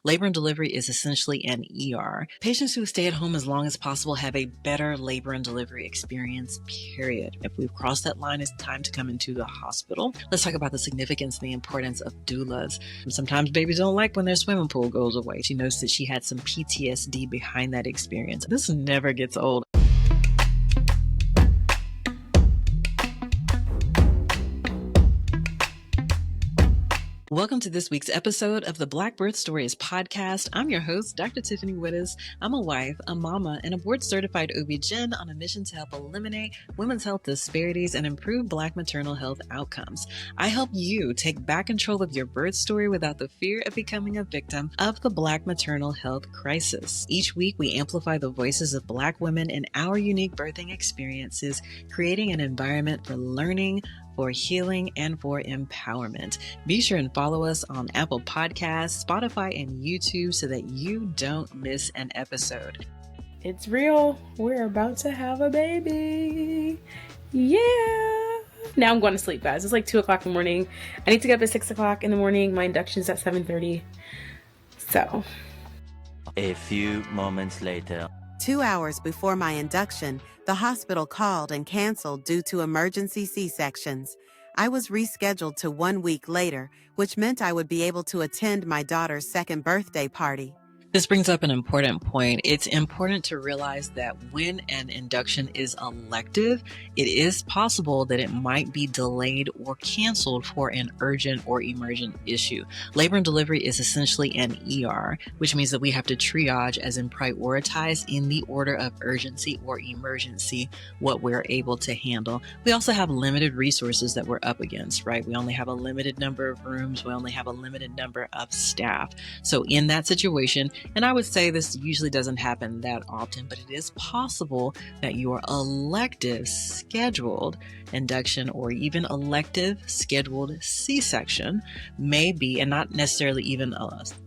Labor and delivery is essentially an ER. Patients who stay at home as long as possible have a better labor and delivery experience, period. If we've crossed that line, it's time to come into the hospital. Let's talk about the significance and the importance of doulas. Sometimes babies don't like when their swimming pool goes away. She noticed that she had some PTSD behind that experience. This never gets old. Welcome to this week's episode of the Black Birth Stories podcast. I'm your host, Dr. Tiffany Woodus. I'm a wife, a mama, and a board-certified OBGYN on a mission to help eliminate women's health disparities and improve Black maternal health outcomes. I help you take back control of your birth story without the fear of becoming a victim of the Black maternal health crisis. Each week, we amplify the voices of Black women and our unique birthing experiences, creating an environment for learning, for healing, and for empowerment. Be sure and follow us on Apple Podcasts, Spotify, and YouTube so that you don't miss an episode. It's real. We're about to have a baby. Yeah. Now I'm going to sleep, guys. It's like 2 o'clock in the morning. I need to get up at 6 o'clock in the morning. My induction's at 7:30. So. A few moments later. 2 hours before my induction, the hospital called and canceled due to emergency C-sections. I was rescheduled to 1 week later, which meant I would be able to attend my daughter's second birthday party. This brings up an important point. It's important to realize that when an induction is elective, it is possible that it might be delayed or canceled for an urgent or emergent issue. Labor and delivery is essentially an ER, which means that we have to triage, as in prioritize in the order of urgency or emergency, what we're able to handle. We also have limited resources that we're up against, right? We only have a limited number of rooms. We only have a limited number of staff. So in that situation, and I would say this usually doesn't happen that often, but it is possible that your elective scheduled induction or even elective scheduled C-section may be, and not necessarily even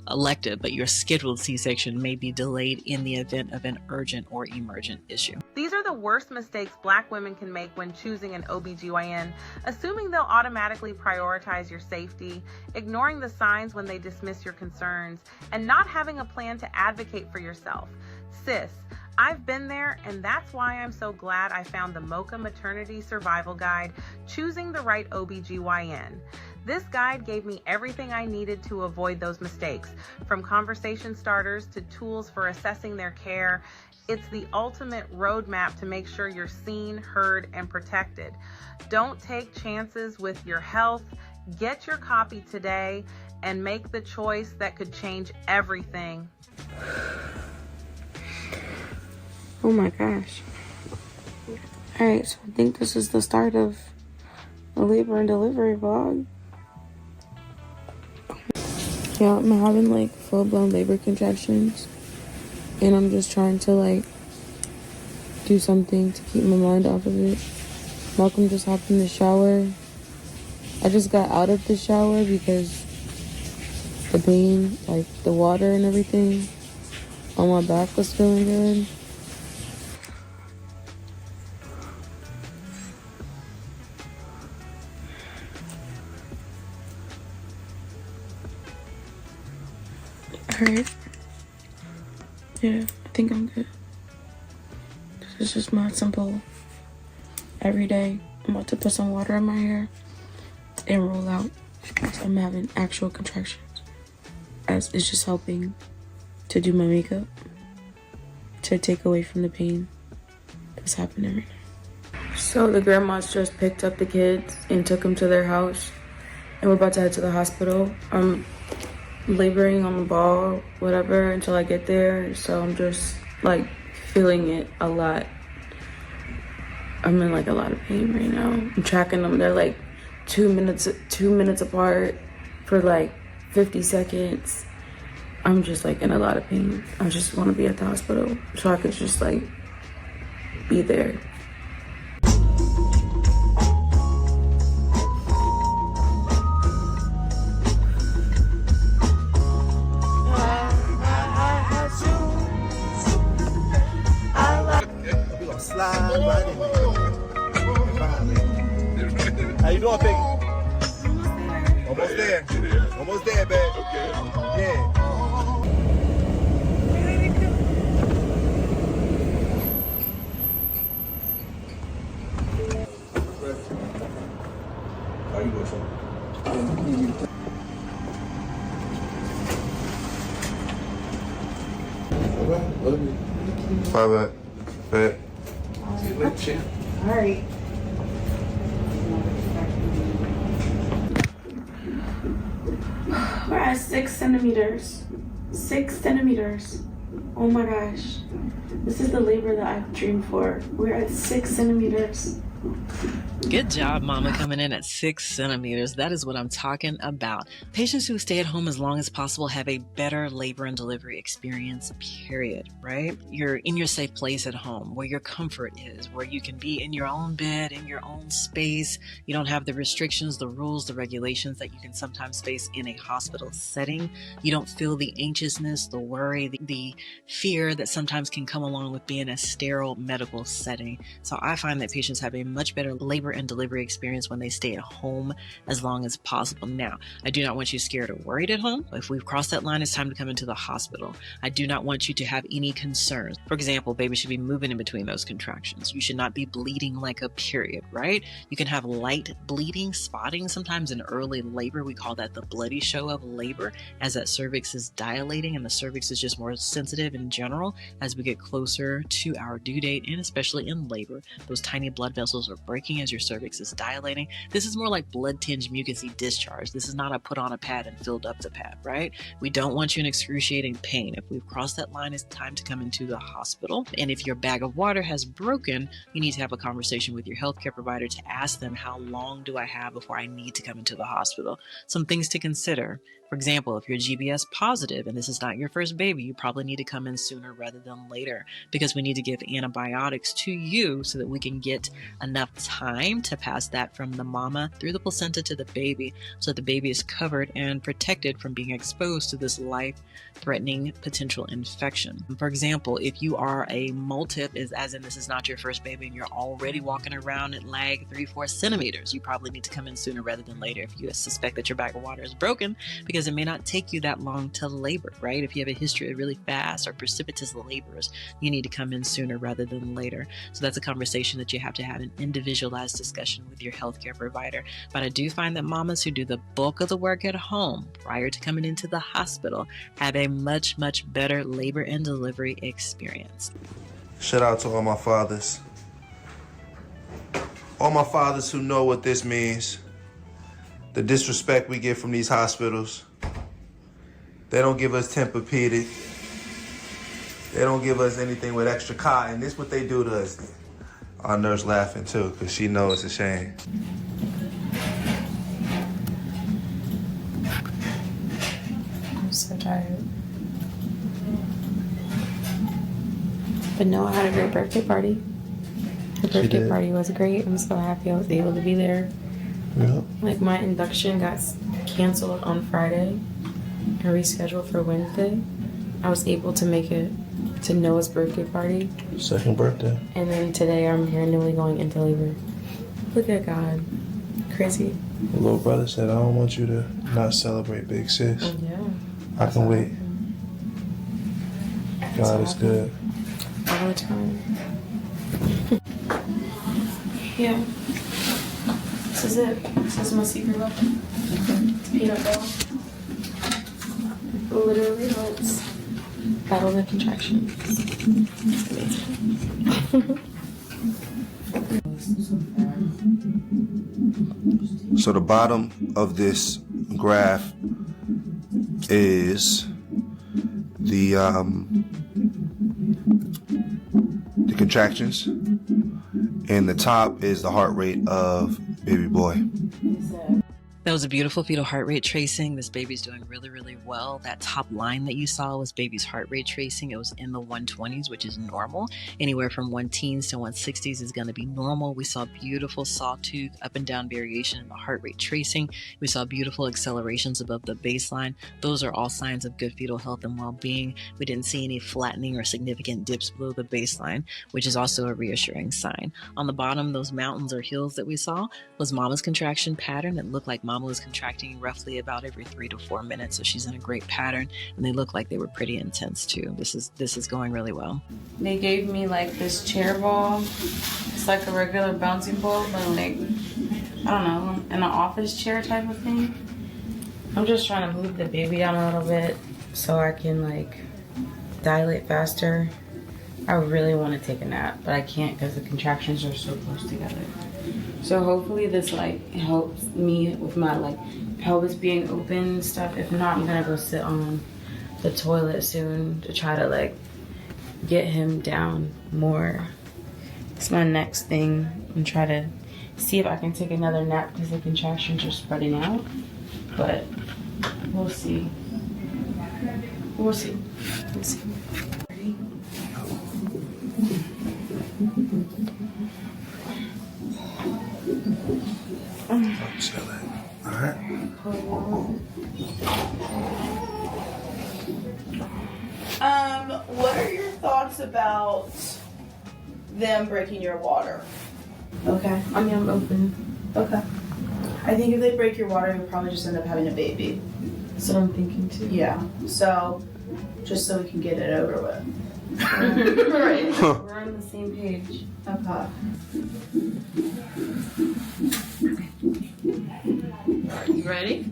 elective, but your scheduled C-section may be delayed in the event of an urgent or emergent issue. These are the worst mistakes Black women can make when choosing an OBGYN, assuming they'll automatically prioritize your safety, ignoring the signs when they dismiss your concerns, and not having a plan to advocate for yourself. Sis, I've been there, and that's why I'm so glad I found the Mocha Maternity Survival Guide, Choosing the Right OBGYN. This guide gave me everything I needed to avoid those mistakes, from conversation starters to tools for assessing their care. It's the ultimate roadmap to make sure you're seen, heard, and protected. Don't take chances with your health. Get your copy today and make the choice that could change everything. Oh my gosh. Alright, so I think this is the start of a labor and delivery vlog. Yeah, I'm having like full-blown labor contractions. And I'm just trying to do something to keep my mind off of it. Malcolm just hopped in the shower. I just got out of the shower because the pain, the water and everything on my back was feeling good. Alright. Yeah, I think I'm good. This is just my simple every day. I'm about to put some water in my hair and roll out because I'm having actual contractions. As it's just helping to do my makeup, to take away from the pain that's happening right now. So the grandmas just picked up the kids and took them to their house, and we're about to head to the hospital. I'm laboring on the ball, whatever, until I get there. So I'm just feeling it a lot. I'm in a lot of pain right now. I'm tracking them. They're 2 minutes apart for 50 seconds. I'm just in a lot of pain. I just want to be at the hospital so I could just be there. How you doing, Piggy? Almost there. Almost there, babe. Okay. Yeah. Bye-bye. Love you. Bye-bye. Bet. See you later, champ. All right. We're at 6 centimeters. 6 centimeters. Oh my gosh. This is the labor that I've dreamed for. We're at 6 centimeters. Good job, mama, coming in at 6 centimeters. That is what I'm talking about. Patients who stay at home as long as possible have a better labor and delivery experience, period, right? You're in your safe place at home, where your comfort is, where you can be in your own bed, in your own space. You don't have the restrictions, the rules, the regulations that you can sometimes face in a hospital setting. You don't feel the anxiousness, the worry, the fear that sometimes can come along with being a sterile medical setting. So I find that patients have a much better labor and delivery experience when they stay at home as long as possible. Now, I do not want you scared or worried at home. If we've crossed that line, it's time to come into the hospital. I do not want you to have any concerns. For example, baby should be moving in between those contractions. You should not be bleeding like a period, right? You can have light bleeding, spotting sometimes in early labor. We call that the bloody show of labor, as that cervix is dilating and the cervix is just more sensitive in general as we get closer to our due date, and especially in labor. Those tiny blood vessels are breaking as your cervix is dilating. This is more like blood-tinged mucousy discharge. This is not a put on a pad and filled up the pad, right? We don't want you in excruciating pain. If we've crossed that line, it's time to come into the hospital. And if your bag of water has broken, you need to have a conversation with your healthcare provider to ask them, how long do I have before I need to come into the hospital? Some things to consider. For example, if you're GBS positive and this is not your first baby, you probably need to come in sooner rather than later, because we need to give antibiotics to you so that we can get enough time to pass that from the mama through the placenta to the baby, so that the baby is covered and protected from being exposed to this life-threatening potential infection. For example, if you are a multip, as in this is not your first baby and you're already walking around at lag 3-4 centimeters, you probably need to come in sooner rather than later if you suspect that your bag of water is broken, because it may not take you that long to labor, right? If you have a history of really fast or precipitous labors, you need to come in sooner rather than later. So that's a conversation that you have to have, an individualized discussion with your healthcare provider. But I do find that mamas who do the bulk of the work at home prior to coming into the hospital have a much, much better labor and delivery experience. Shout out to all my fathers. All my fathers who know what this means. The disrespect we get from these hospitals. They don't give us Tempur-Pedic. They don't give us anything with extra cotton. This is what they do to us. Our nurse laughing too, because she knows it's a shame. I'm so tired. But no, I had a great birthday party. The birthday party was great. I'm so happy I was able to be there. Yeah. Like, my induction got canceled on Friday and rescheduled for Wednesday. I was able to make it to Noah's birthday party. Second birthday. And then today I'm randomly going into labor. Look at God. Crazy. My little brother said, I don't want you to not celebrate, big sis. Yeah. I can wait. God is good. All the time. Yeah. This is it. This is my secret weapon. It's peanut butter. It literally helps battle the contractions. It's amazing. So the bottom of this graph is the contractions, and the top is the heart rate of baby boy. That was a beautiful fetal heart rate tracing. This baby's doing really, really well. That top line that you saw was baby's heart rate tracing. It was in the 120s, which is normal. Anywhere from 110s to 160s is going to be normal. We saw beautiful sawtooth up and down variation in the heart rate tracing. We saw beautiful accelerations above the baseline. Those are all signs of good fetal health and well-being. We didn't see any flattening or significant dips below the baseline, which is also a reassuring sign. On the bottom, those mountains or hills that we saw was mama's contraction pattern. It looked like mama was contracting roughly about every 3 to 4 minutes, so she's in a great pattern, and they look like they were pretty intense too. This is going really well. They gave me like this chair ball. It's like a regular bouncing ball, but like, I don't know, an office chair type of thing. I'm just trying to move the baby down a little bit so I can like dilate faster, I really want to take a nap, but I can't because the contractions are so close together. So hopefully this like helps me with my like pelvis being open and stuff. If not, I'm gonna go sit on the toilet soon to try to like get him down more. It's my next thing, and try to see if I can take another nap because the contractions are spreading out. But we'll see. We'll see. We'll see. Ready? I'm chilling. All right. What are your thoughts about them breaking your water? Okay. I mean, I'm open. Okay. I think if they break your water, you'll probably just end up having a baby. That's what I'm thinking too. Yeah. So, just so we can get it over with. Right. We're on the same page. Okay. You ready?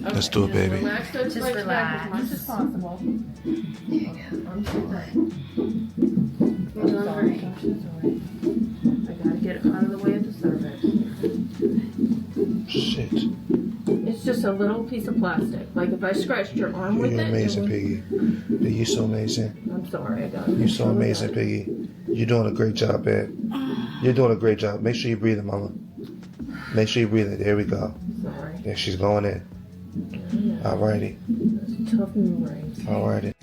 Okay. Let's do it, baby. Relax those Just legs relax. back as much as possible. I'm sorry. You're doing great. I'm so sorry. I gotta get it out of the way of the cervix. Shit. It's just a little piece of plastic. Like if I scratched your arm with You're it. amazing, it Piggy. You're so amazing. I'm sorry, I got You're so amazing, Piggy. You're doing a great job, babe. You're doing a great job. Make sure you breathe it, mama. Make sure you breathe it. There we go. Sorry. Yeah, she's going in. Alrighty. It's tough membranes. Alrighty.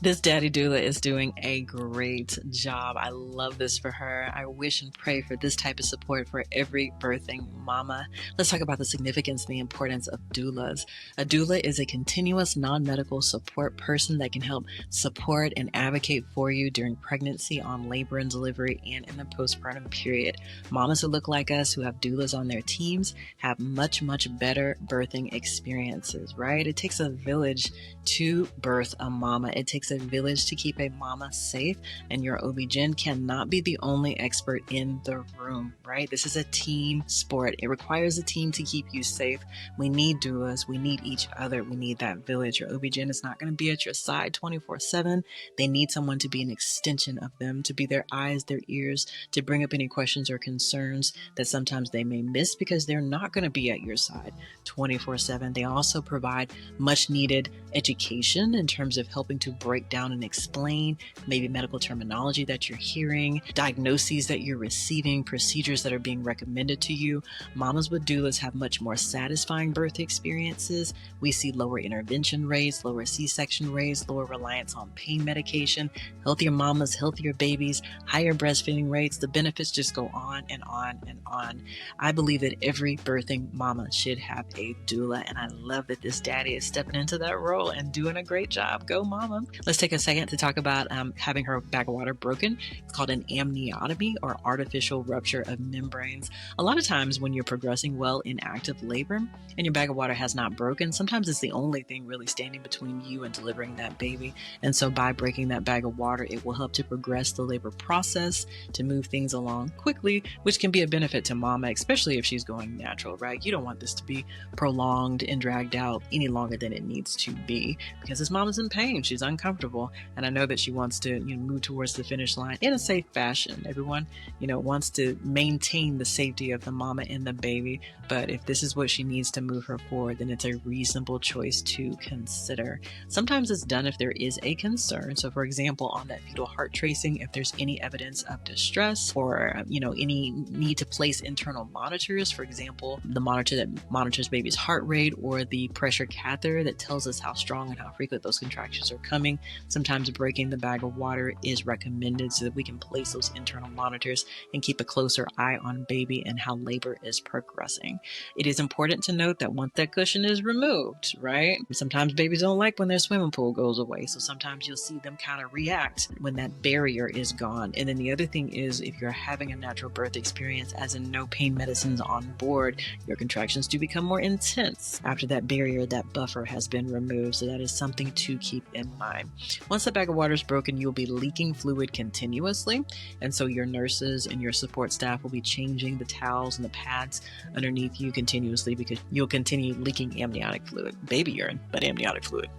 This daddy doula is doing a great job. I love this for her. I wish and pray for this type of support for every birthing mama. Let's talk about the significance and the importance of doulas. A doula is a continuous non-medical support person that can help support and advocate for you during pregnancy, on labor and delivery, and in the postpartum period. Mamas who look like us, who have doulas on their teams, have much, much better birthing experiences, right? It takes a village to birth a mama. It takes a village to keep a mama safe, and your OB-GYN cannot be the only expert in the room, right? This is a team sport. It requires a team to keep you safe. We need doulas. We need each other. We need that village. Your OB-GYN is not going to be at your side 24/7. They need someone to be an extension of them, to be their eyes, their ears, to bring up any questions or concerns that sometimes they may miss because they're not going to be at your side 24/7. They also provide much needed education in terms of helping to break down and explain maybe medical terminology that you're hearing, diagnoses that you're receiving, procedures that are being recommended to you. Mamas with doulas have much more satisfying birth experiences. We see lower intervention rates, lower C-section rates, lower reliance on pain medication, healthier mamas, healthier babies, higher breastfeeding rates. The benefits just go on and on and on. I believe that every birthing mama should have a doula, and I love that this daddy is stepping into that role and doing a great job. Go mama. Let's take a second to talk about having her bag of water broken. It's called an amniotomy, or artificial rupture of membranes. A lot of times when you're progressing well in active labor and your bag of water has not broken, sometimes it's the only thing really standing between you and delivering that baby. And so by breaking that bag of water, it will help to progress the labor process, to move things along quickly, which can be a benefit to mama, especially if she's going natural, right? You don't want this to be prolonged and dragged out any longer than it needs to be, because this mama's in pain. She's uncomfortable. And I know that she wants to move towards the finish line in a safe fashion. Everyone, wants to maintain the safety of the mama and the baby. But if this is what she needs to move her forward, then it's a reasonable choice to consider. Sometimes it's done if there is a concern. So for example, on that fetal heart tracing, if there's any evidence of distress or, any need to place internal monitors, for example, the monitor that monitors baby's heart rate, or the pressure catheter that tells us how strong and how frequent those contractions are coming. Sometimes breaking the bag of water is recommended so that we can place those internal monitors and keep a closer eye on baby and how labor is progressing. It is important to note that once that cushion is removed, right? Sometimes babies don't like when their swimming pool goes away. So sometimes you'll see them kind of react when that barrier is gone. And then the other thing is, if you're having a natural birth experience, as in no pain medicines on board, your contractions do become more intense after that barrier, that buffer has been removed. So that is something to keep in mind. Once the bag of water is broken, you'll be leaking fluid continuously. And so your nurses and your support staff will be changing the towels and the pads underneath you continuously, because you'll continue leaking amniotic fluid, baby urine, but amniotic fluid.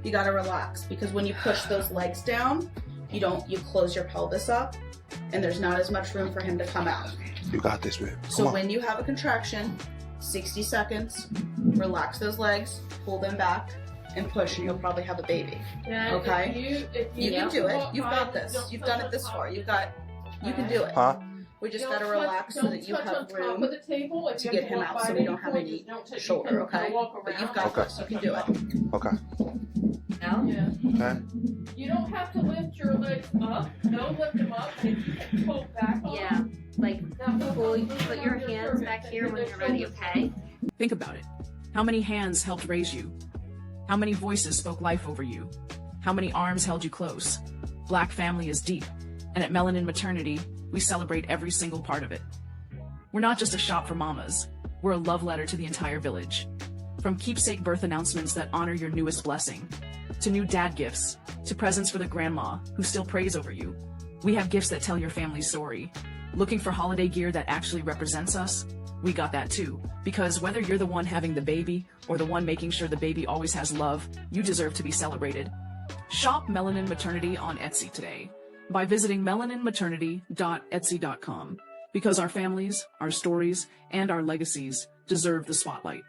You gotta relax, because when you push those legs down, you close your pelvis up, and there's not as much room for him to come out. You got this, babe. So when you have a contraction, 60 seconds, relax those legs, pull them back, and push, and you'll probably have a baby. Yeah, okay? If you can do it. You've got this. You've done it this far. You can do it. Huh? We just gotta relax so that you have room to get him out, so we don't have any shoulder, okay? But you've got this. You can do it. Okay. Yeah. Okay. You don't have to lift your legs up. Don't lift them up. If you can pull back on them. Like put your hands back here when you're ready, okay? Think about it. How many hands helped raise you? How many voices spoke life over you? How many arms held you close? Black family is deep, and at Melanin Maternity, we celebrate every single part of it. We're not just a shop for mamas. We're a love letter to the entire village. From keepsake birth announcements that honor your newest blessing, to new dad gifts, to presents for the grandma who still prays over you. We have gifts that tell your family's story. Looking for holiday gear that actually represents us? We got that too. Because whether you're the one having the baby or the one making sure the baby always has love, you deserve to be celebrated. Shop Melanin Maternity on Etsy today by visiting melaninmaternity.etsy.com, because our families, our stories, and our legacies deserve the spotlight.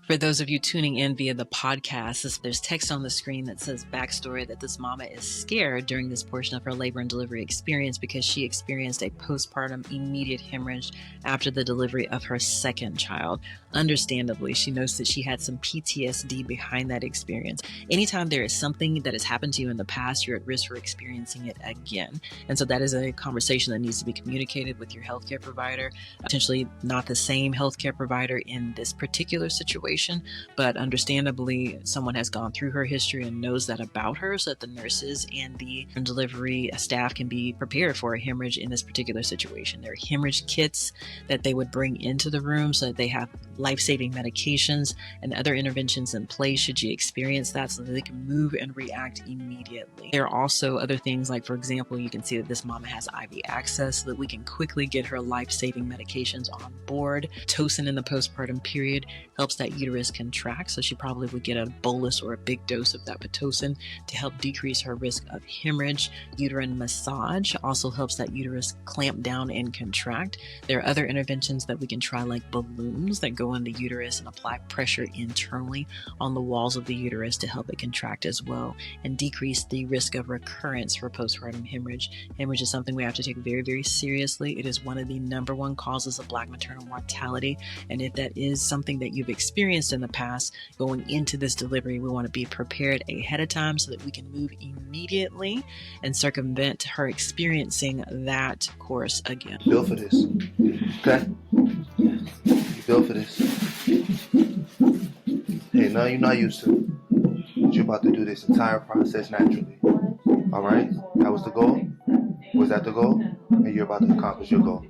For those of you tuning in via the podcast, there's text on the screen that says backstory that this mama is scared during this portion of her labor and delivery experience because she experienced a postpartum immediate hemorrhage after the delivery of her second child. Understandably, she knows that she had some PTSD behind that experience. Anytime there is something that has happened to you in the past, you're at risk for experiencing it again. And so that is a conversation that needs to be communicated with your healthcare provider, potentially not the same healthcare provider in this particular situation, but understandably, someone has gone through her history and knows that about her, so that the nurses and the delivery staff can be prepared for a hemorrhage in this particular situation. There are hemorrhage kits that they would bring into the room so that they have life-saving medications and other interventions in place should you experience that, so that they can move and react immediately. There are also other things like, for example, you can see that this mama has IV access so that we can quickly get her life-saving medications on board. Pitocin in the postpartum period helps that uterus contract, so she probably would get a bolus or a big dose of that Pitocin to help decrease her risk of hemorrhage. Uterine massage also helps that uterus clamp down and contract. There are other interventions that we can try, like balloons that go in the uterus and apply pressure internally on the walls of the uterus to help it contract as well and decrease the risk of recurrence for postpartum hemorrhage. Hemorrhage is something we have to take very, very seriously. It is one of the #1 causes of Black maternal mortality, and if that is something that you've experienced in the past, going into this delivery, we want to be prepared ahead of time so that we can move immediately and circumvent her experiencing that course again. Built for this. Okay? You built for this. Hey, now you're not used to it. But you're about to do this entire process naturally. Alright? That was the goal? Was that the goal? And you're about to accomplish your goal.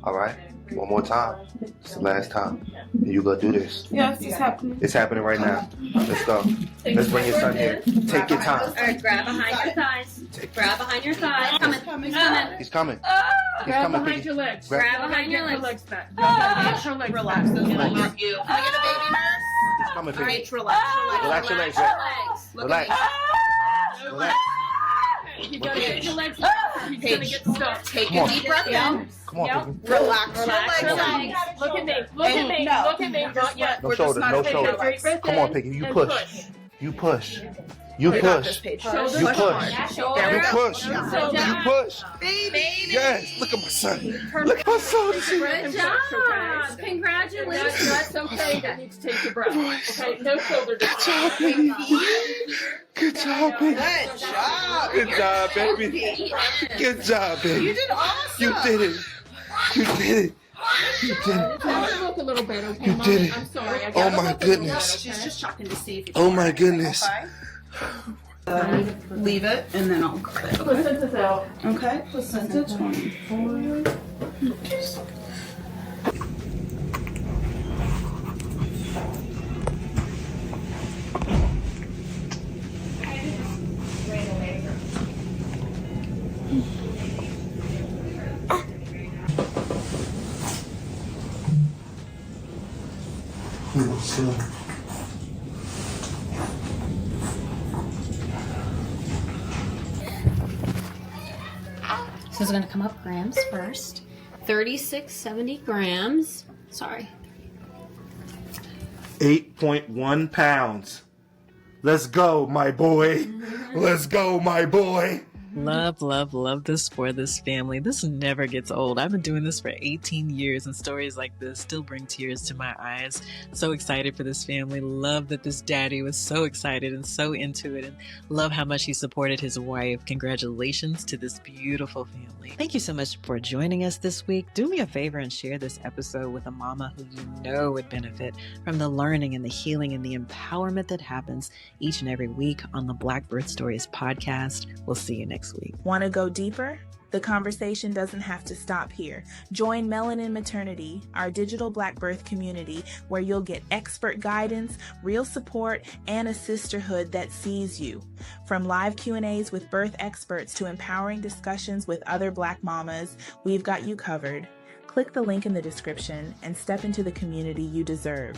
Alright? One more time. It's the last time. And you're going to do this. Yes, it's happening. It's happening right now. Let's go. Let's bring your son here. Take your time. All right, grab behind your thighs. Grab behind your thighs. He's coming. He's coming. Grab behind Piggy. your legs. Grab behind your Get her legs. legs back. Get her legs Relax back. those legs. Can I get a baby nurse? He's coming, All Piggy. right, relax. Relax your legs. Look Relax. at me. Relax. You gotta get your legs back. He's gonna get stuck. Take Come a on. deep breath in. Come on, Piggy. Relax your Relax your legs. legs. Look at me. Look at me. No. Look at me. Not yet. No We're just shoulder. not No taking shoulder. a break. Come on, Piggy. You And push. You push. You We got this, push. Paige. Shoulders You Push push. hard. Shoulder. There we You go. push. Shoulder. You push. Baby. Yes. Look at my son. Look at my son. Good job. Congratulations. That's okay. You need to take your breath. Okay, no shoulder. Good job, baby. Good job, baby. Good job. Good job, baby. Good job, baby. You did awesome. You did it. You did it. You did it. Look a little bit, okay? You did it. I'm sorry. I Oh gotta my look a little goodness. bit, She's just checking to see if it's Oh my goodness. Okay? Leave it, and then I'll grab it. Okay? Placenta's out. Okay. Placenta 24. So it's gonna come up grams first. 3670 grams. Sorry. 8.1 pounds. Let's go, my boy. Let's go, my boy. Love, love, love this for this family. This never gets old. I've been doing this for 18 years, and stories like this still bring tears to my eyes. So excited for this family. Love that this daddy was so excited and so into it, and love how much he supported his wife. Congratulations to this beautiful family. Thank you so much for joining us this week. Do me a favor and share this episode with a mama who you know would benefit from the learning and the healing and the empowerment that happens each and every week on the Black Birth Stories podcast. We'll see you next week. Want to go deeper? The conversation doesn't have to stop here. Join Melanin Maternity, our digital Black birth community, where you'll get expert guidance, real support, and a sisterhood that sees you. From live Q&As with birth experts to empowering discussions with other Black mamas, we've got you covered. Click the link in the description and step into the community you deserve.